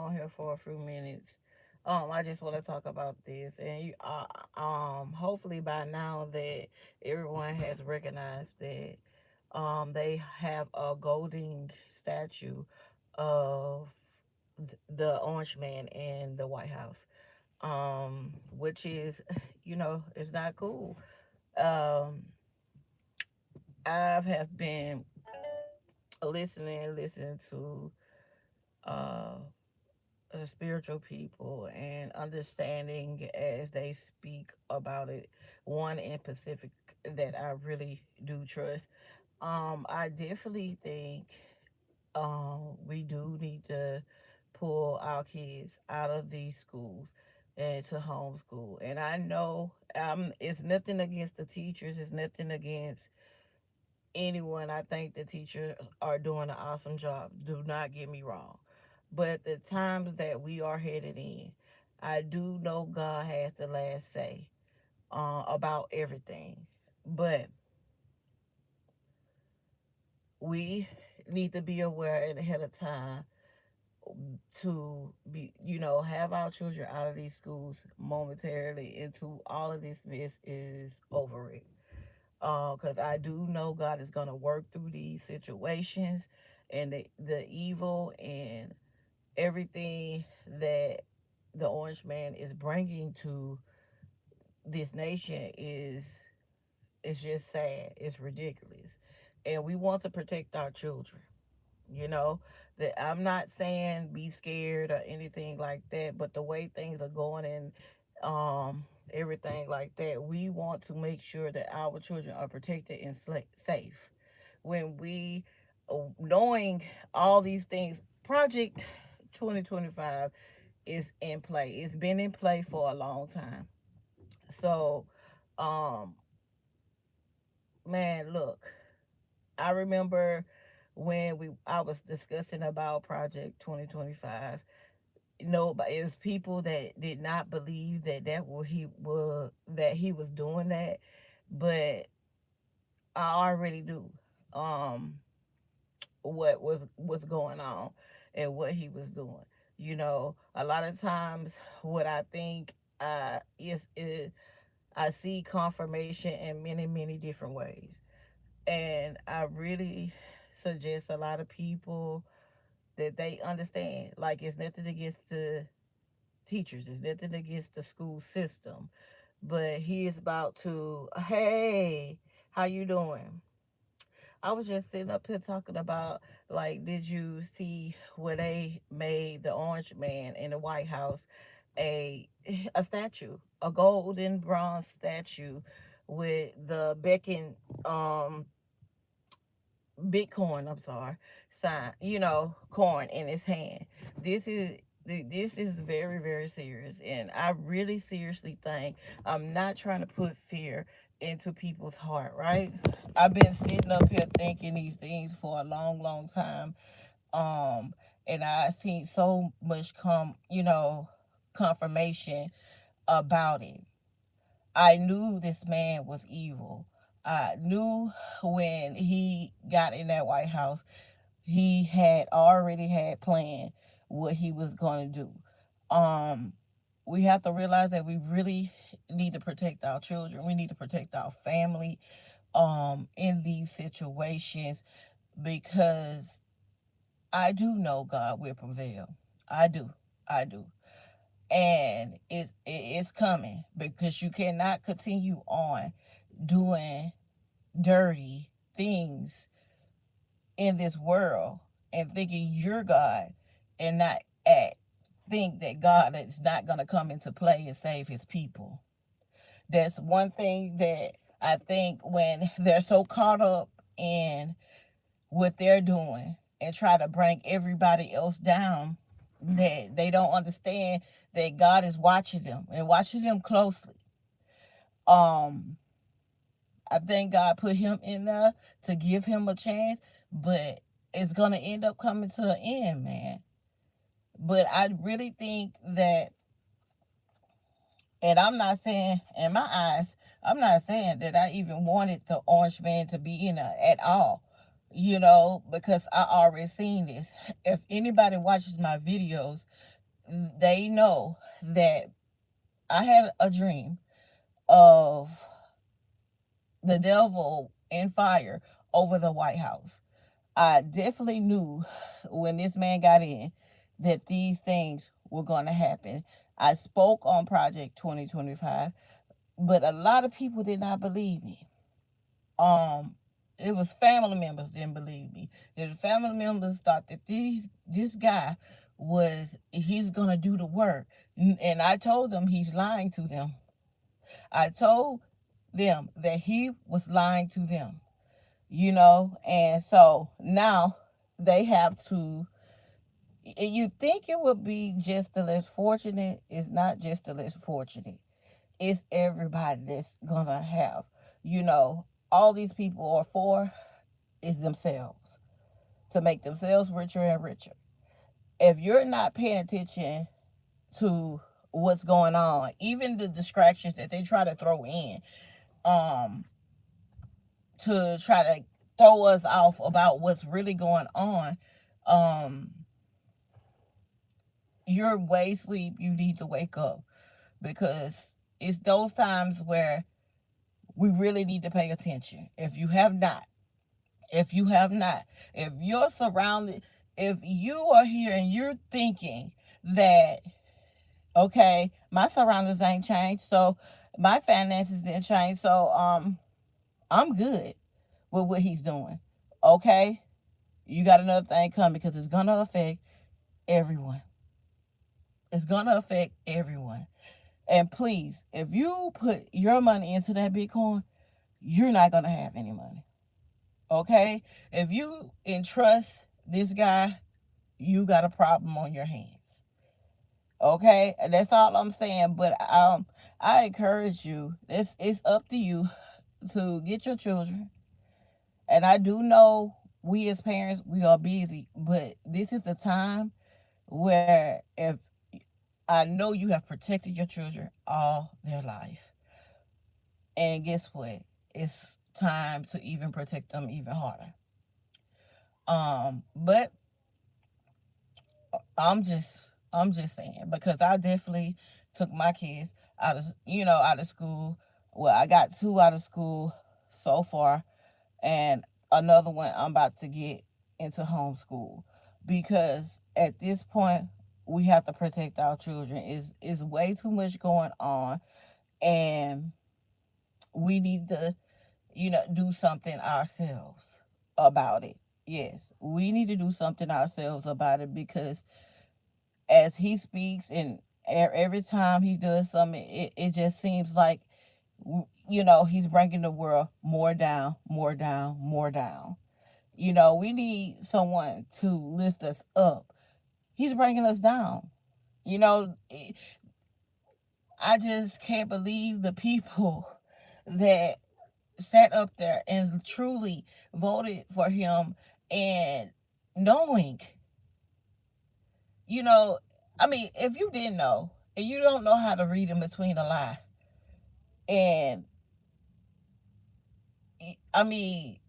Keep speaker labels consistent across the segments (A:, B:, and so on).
A: on here for a few minutes. I just want to talk about this, and hopefully by now that everyone has recognized that, they have a golden statue of the Orange Man in the White House, which is, it's not cool. Um, I have been listening to uh spiritual people and understanding as they speak about it. One in Pacific that I really do trust. I definitely think we do need to pull our kids out of these schools and to homeschool. And I know, it's nothing against the teachers. It's nothing against anyone. I think the teachers are doing an awesome job. Do not get me wrong. But the times that we are headed in, I do know God has the last say about everything. But we need to be aware and ahead of time to be, have our children out of these schools momentarily until all of this mess is over it. Because I do know God is going to work through these situations, and the evil and everything that the Orange Man is bringing to this nation is just sad. It's ridiculous, and we want to protect our children. You know, that I'm not saying be scared or anything like that, but the way things are going and everything like that, we want to make sure that our children are protected and safe. When we, knowing all these things, Project 2025 is in play. It's been in play for a long time. So, um, man, look, I remember when we I was discussing about Project 2025. But it was people that did not believe that he was doing that, but I already knew um what was going on and what he was doing. A lot of times what I think is I see confirmation in many many different ways, and I really suggest a lot of people that they understand. Like, it's nothing against the teachers, it's nothing against the school system, but he is about to. Hey, how you doing? I was just sitting up here talking about, like, did you see where they made the Orange Man in the White House a statue, a golden bronze statue with the Beckin Bitcoin, I'm sorry, sign, coin in his hand. This is this is very very serious, and I really seriously think, I'm not trying to put fear into people's heart, right? I've been sitting up here thinking these things for a long long time, um and I seen so much confirmation about it. I knew this man was evil. I knew when he got in that White House, he had already had planned what he was going to do. We have to realize that we really need to protect our children. We need to protect our family in these situations, because I do know God will prevail. I do. I do. And it's coming, because you cannot continue on doing dirty things in this world and thinking you're God, and not act think that God is not going to come into play and save his people. That's one thing that I think, when they're so caught up in what they're doing and try to bring everybody else down, that they don't understand that God is watching them and watching them closely. Um, I think God put him in there to give him a chance, but it's gonna end up coming to an end, man. But I really think that, and I'm not saying, in my eyes, I'm not saying that I even wanted the Orange Man to be in there at all, because I already seen this. If anybody watches my videos, they know that I had a dream of the devil and fire over the White House. I definitely knew when this man got in that these things were going to happen. I spoke on Project 2025, but a lot of people did not believe me. Um, it was family members didn't believe me. The family members thought that this guy was he's gonna do the work, and I told them he's lying to them. I told them that he was lying to them, and so now they have to. You think it would be just the less fortunate? It's not just the less fortunate. It's everybody that's gonna have, you know, all these people are for is themselves to make themselves richer and richer. If you're not paying attention to what's going on, even the distractions that they try to throw in, um, to try to throw us off about what's really going on, um, you're way asleep. You need to wake up because it's those times where we really need to pay attention. If you have not, if you're surrounded, if you are here and you're thinking that, okay, my surroundings ain't changed, so my finances didn't change, so I'm good with what he's doing. Okay, you got another thing coming because it's gonna affect everyone. It's gonna affect everyone. And please, if you put your money into that Bitcoin, you're not gonna have any money. Okay? If you entrust this guy, you got a problem on your hands. Okay? And that's all I'm saying. But I encourage you. It's up to you to get your children. And I do know we as parents we are busy, but this is the time where if I know you have protected your children all their life. And guess what? It's time to even protect them even harder. But I'm just I'm just saying because I definitely took my kids out of school. Well, I got two out of school so far, and another one I'm about to get into homeschool because at this point we have to protect our children. Is way too much going on, and we need to do something ourselves about it. Yes, we need to do something ourselves about it because as he speaks and every time he does something, it just seems like, he's bringing the world more down, more down, more down. We need someone to lift us up. He's bringing us down. You know, I just can't believe the people that sat up there and truly voted for him and knowing, you know, I mean, if you didn't know and you don't know how to read in between a lie, and I mean,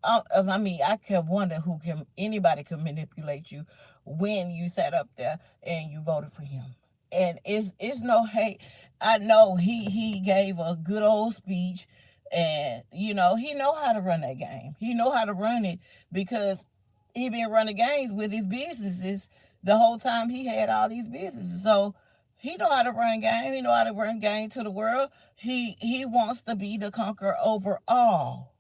A: I can wonder who can anybody can manipulate you when you sat up there and you voted for him. And it's no hate. I know he gave a good old speech, and he know how to run that game. He know how to run it because he been running games with his businesses the whole time he had all these businesses. So he know how to run game. He know how to run game to the world. He wants to be the conqueror over all.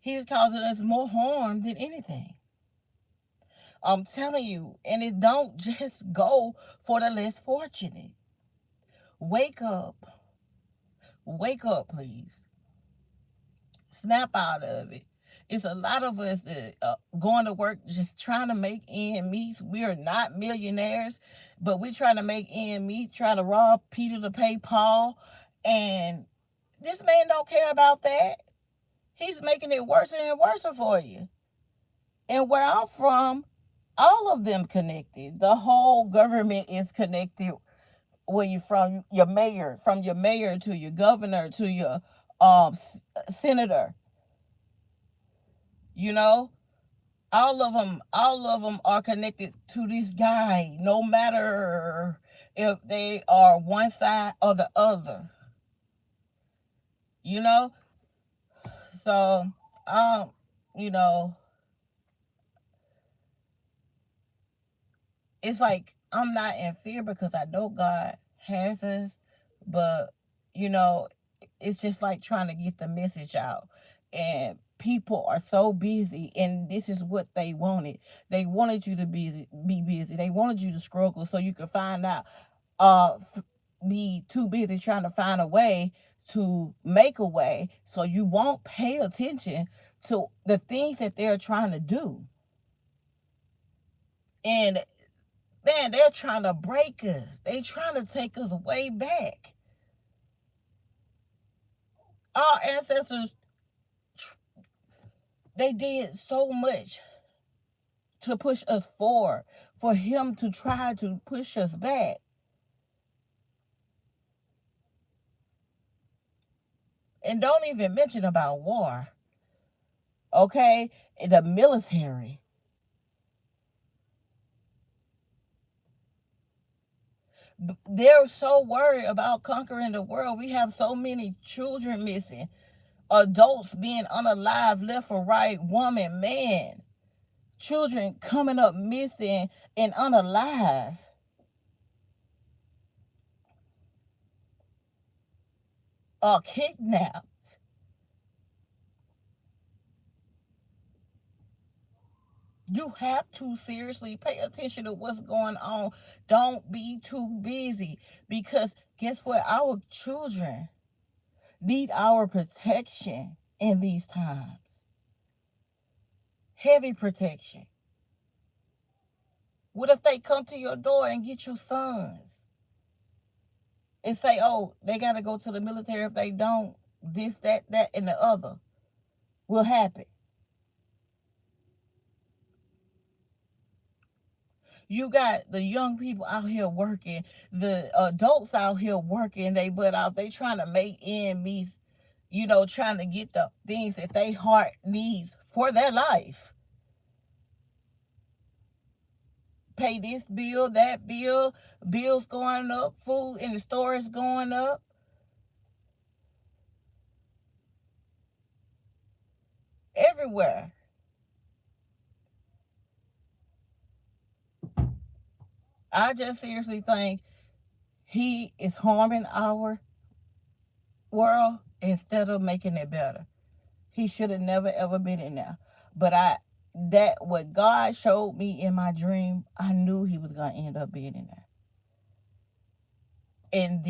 A: He's causing us more harm than anything. I'm telling you, and it don't just go for the less fortunate. Wake up. Wake up, please. Snap out of it. It's a lot of us that going to work just trying to make ends meet. We are not millionaires, but we're trying to make ends meet, trying to rob Peter to pay Paul. And this man don't care about that. He's making it worse and worse for you. And where I'm from, all of them connected. The whole government is connected. Where you from your mayor to your governor to your senator. You know, all of them are connected to this guy, no matter if they are one side or the other, you know. So, um, you know, it's like I'm not in fear because I know God has us, but you know, it's just like trying to get the message out. And people are so busy, and this is what they wanted. They wanted you to be busy. They wanted you to struggle so you could find out, uh, be too busy trying to find a way to make a way so you won't pay attention to the things that they're trying to do. And man, they're trying to break us. They trying to take us way back. Our ancestors, they did so much to push us forward. For him to try to push us back. And don't even mention about war. Okay? The military. They're so worried about conquering the world. We have so many children missing, adults being unalive, left or right, woman, man, children coming up missing and unalive, or kidnapped. You have to seriously pay attention to what's going on. Don't be too busy, because guess what? Our children need our protection in these times. Heavy protection. What if they come to your door and get your sons and say, oh, they got to go to the military? If they don't, this, that, and the other will happen. You got the young people out here working, the adults out here working they butt off. They trying to make ends meet, trying to get the things that they heart needs for their life. Pay this bill, that bill, bills going up, food in the store is going up. Everywhere. I just seriously think he is harming our world instead of making it better. He should have never ever been in there. But that what God showed me in my dream, I knew he was gonna end up being in there. And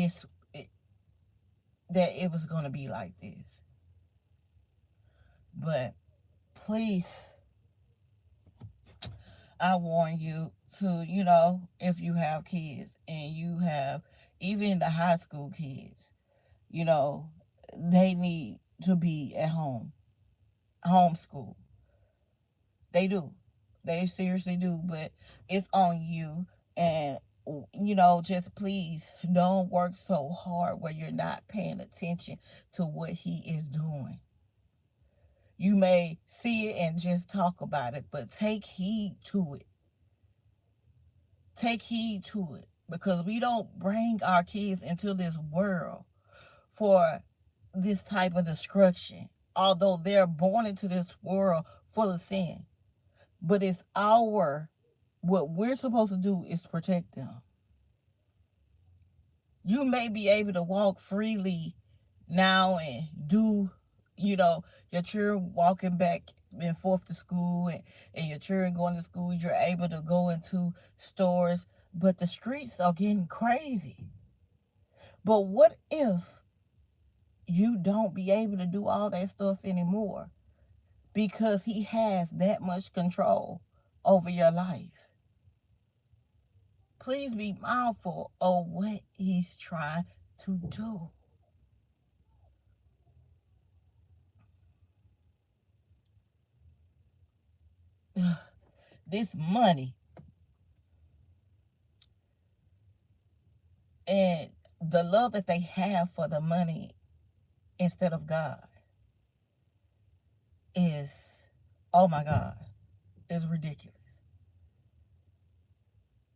A: that it was gonna be like this. But please, I warn you to, if you have kids and you have even the high school kids, you know, they need to be at home, homeschool. They do. They seriously do. But it's on you. And, just please don't work so hard where you're not paying attention to what he is doing. You may see it and just talk about it, but take heed to it. Take heed to it. Because we don't bring our kids into this world for this type of destruction. Although they're born into this world full of sin. But what we're supposed to do is protect them. You may be able to walk freely now and do, your children walking back and forth to school, and your children going to school, you're able to go into stores, but the streets are getting crazy. But what if you don't be able to do all that stuff anymore because he has that much control over your life? Please be mindful of what he's trying to do. This money and the love that they have for the money instead of God is, oh my God, is ridiculous.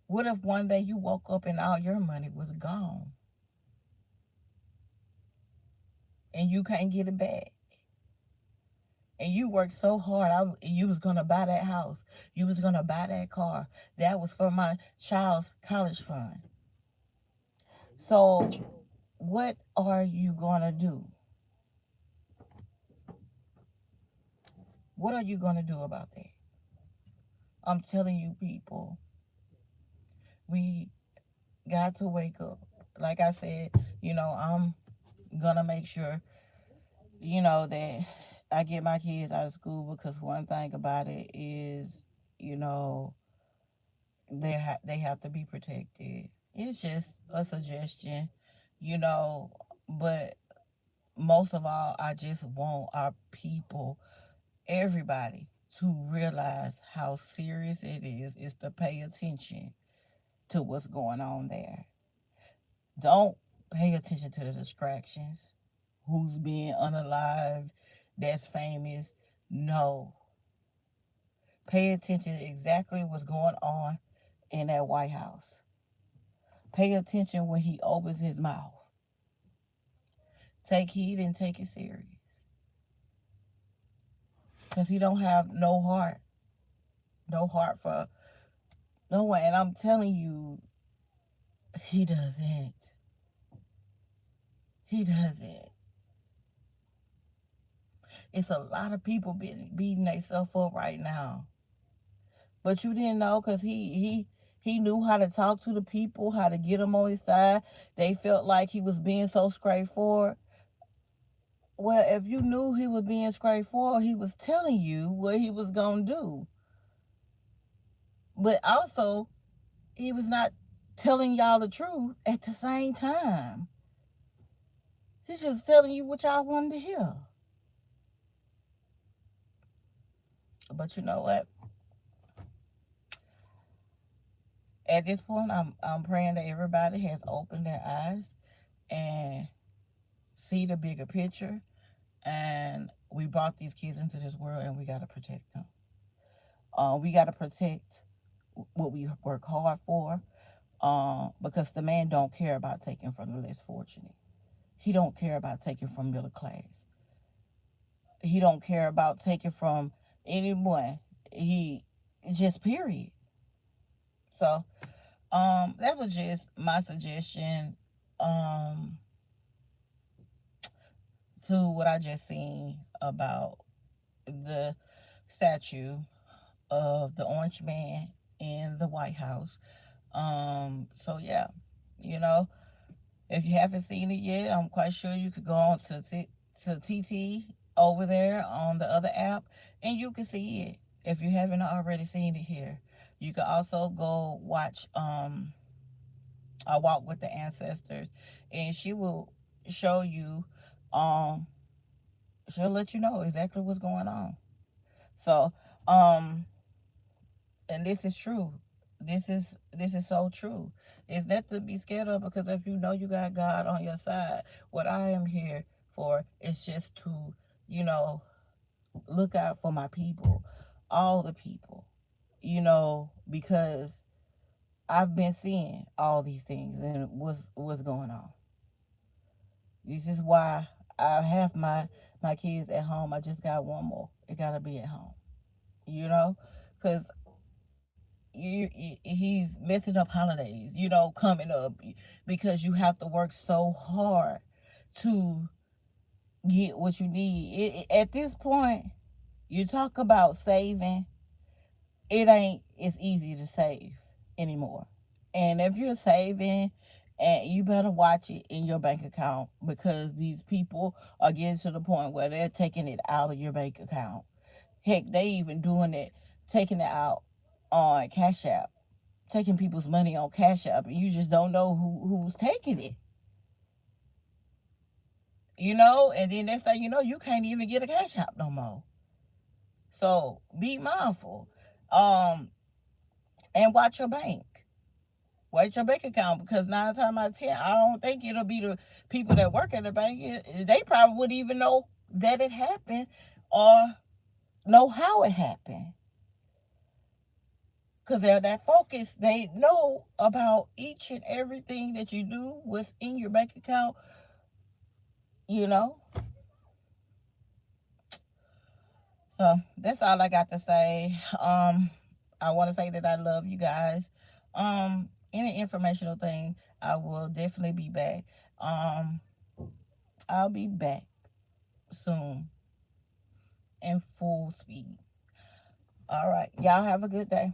A: What if one day you woke up and all your money was gone and you can't get it back? And you worked so hard. You was gonna buy that house. You was gonna buy that car. That was for my child's college fund. So, what are you gonna do? What are you gonna do about that? I'm telling you, people, we got to wake up. Like I said, I'm gonna make sure, that I get my kids out of school because one thing about it is, you know, they have to be protected. It's just a suggestion, you know, but most of all, I just want our people, everybody, to realize how serious it is to pay attention to what's going on there. Don't pay attention to the distractions. Who's being unalive, that's famous. No. Pay attention to exactly what's going on in that White House. Pay attention when he opens his mouth. Take heed and take it serious. Because he don't have no heart. No heart for no one. And I'm telling you, he doesn't. He doesn't. It's a lot of people beating themselves up right now. But you didn't know because he knew how to talk to the people, how to get them on his side. They felt like he was being so straightforward. Well, if you knew he was being straightforward, he was telling you what he was going to do. But also, he was not telling y'all the truth at the same time. He's just telling you what y'all wanted to hear. But you know what? At this point, I'm praying that everybody has opened their eyes and see the bigger picture. And we brought these kids into this world, and we got to protect them. We got to protect what we work hard for, because the man don't care about taking from the less fortunate. He don't care about taking from middle class. He don't care about taking from anyone. He just period. So, that was just my suggestion, um, to what I just seen about the statue of the orange man in the White House. So yeah, you know, if you haven't seen it yet, I'm quite sure you could go on to TT over there on the other app, and you can see it if you haven't already seen it here. You can also go watch A Walk with the Ancestors, and she will show you. Um, she'll let you know exactly what's going on. So, um, and this is true. This is so true. It's nothing to be scared of, because if you know you got God on your side, what I am here for is just to, you know, look out for my people, all the people, because I've been seeing all these things and what's going on. This is why I have my kids at home. I just got one more. It gotta be at home, because he's messing up holidays, coming up, because you have to work so hard to get what you need. At this point, you talk about saving, it ain't as easy to save anymore. And if you're saving, and you better watch it in your bank account, because these people are getting to the point where they're taking it out of your bank account. Heck, they even doing it, taking it out on Cash App, taking people's money on Cash App, and you just don't know who's taking it. And then next thing you know, you can't even get a Cash App no more. So be mindful. And watch your bank. Watch your bank account, because 9 times out of 10, I don't think it'll be the people that work at the bank. They probably wouldn't even know that it happened or know how it happened. because they're that focused. They know about each and everything that you do, what's in your bank account, you know. So that's all I got to say. I want to say that I love you guys. Any informational thing, I will definitely be back. Um, I'll be back soon in full speed. All right, y'all have a good day.